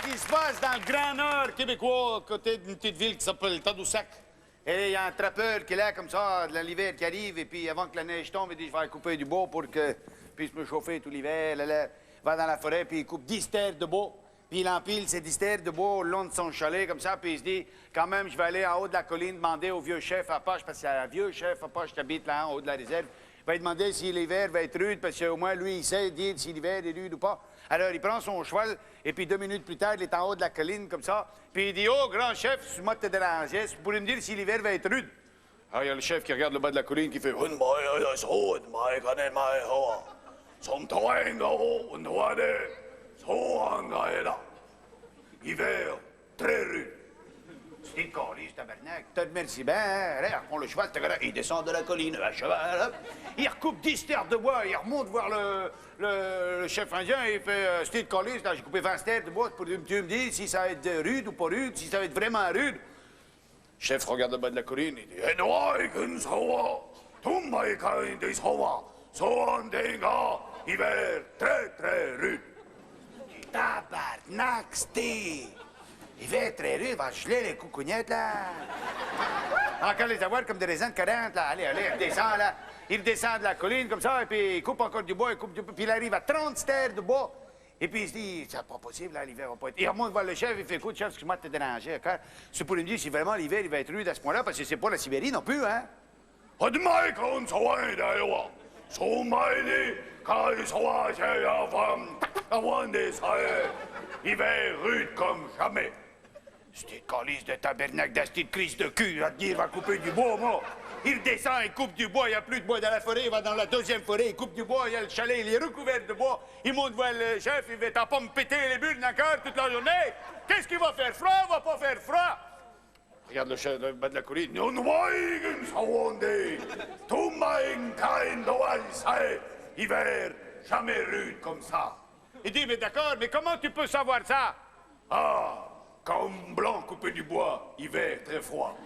qui se passe dans le Grand Nord québécois, à côté d'une petite ville qui s'appelle Tadoussac. Et il y a un trappeur qui est là, comme ça, de l'hiver qui arrive, et puis avant que la neige tombe, il dit, je vais couper du bois pour que je puisse me chauffer tout l'hiver. Là, il va dans la forêt, puis il coupe 10 terres de bois. Puis il empile ces 10 terres de bois le long de son chalet, comme ça, puis il se dit, quand même, je vais aller en haut de la colline demander au vieux chef à Poche, parce qu'il y a un vieux chef à Poche qui habite là, en haut de la réserve. Il va lui demander si l'hiver va être rude, parce qu'au moins, lui, il sait dire si l'hiver est rude ou pas. Alors, il prend son cheval, et puis 2 minutes plus tard, il est en haut de la colline, comme ça, puis il dit, oh, grand chef, excuse-moi de te déranger, vous pourriez me dire si l'hiver va être rude? Alors, il y a le chef qui regarde le bas de la colline, qui fait, hiver très rude. C'est caliste, tabarnak. T'as de merci bien, hein? Allez, reprend le cheval, il descend de la colline, à cheval, hop. Il recoupe 10 terres de bois, il remonte voir le chef indien, et il fait, c'était caliste, j'ai coupé 20 terres de bois, pour tu me dis si ça va être rude ou pas rude, si ça va être vraiment rude. Le chef regarde le bas de la colline, il dit, hiver très, très rude. Tabarnak, c'était... Il va être très rude, va geler les coucougnettes, là. Encore les avoir comme des raisins de 40, là. Allez, il redescend, là. Il descend de la colline, comme ça, et puis il coupe encore du bois, il coupe du bois, puis il arrive à 30 terres de bois. Et puis il se dit, c'est pas possible, là, l'hiver va pas être... Il remonte voir le chef, il fait, écoute, chef, excuse-moi de te déranger, d'accord? C'est pour lui dire si vraiment l'hiver, il va être rude à ce point-là, parce que c'est pas la Sibérie non plus, hein? Hiver rude comme jamais. C'était calice de tabernacle, d'asti de crise de cul, à te dire, va couper du bois, moi. Il descend, il coupe du bois, il n'y a plus de bois dans la forêt, il va dans la deuxième forêt, il coupe du bois, il y a le chalet, il est recouvert de bois. Il monte voir le chef, il va t'en pas me péter les bulles encore toute la journée. Qu'est-ce qu'il va faire froid, va pas faire froid? Regarde le chef, le bas de la colline. Hiver jamais rude comme ça. Il dit, mais d'accord, mais comment tu peux savoir ça? Ah, comme blanc coupé du bois, hiver très froid.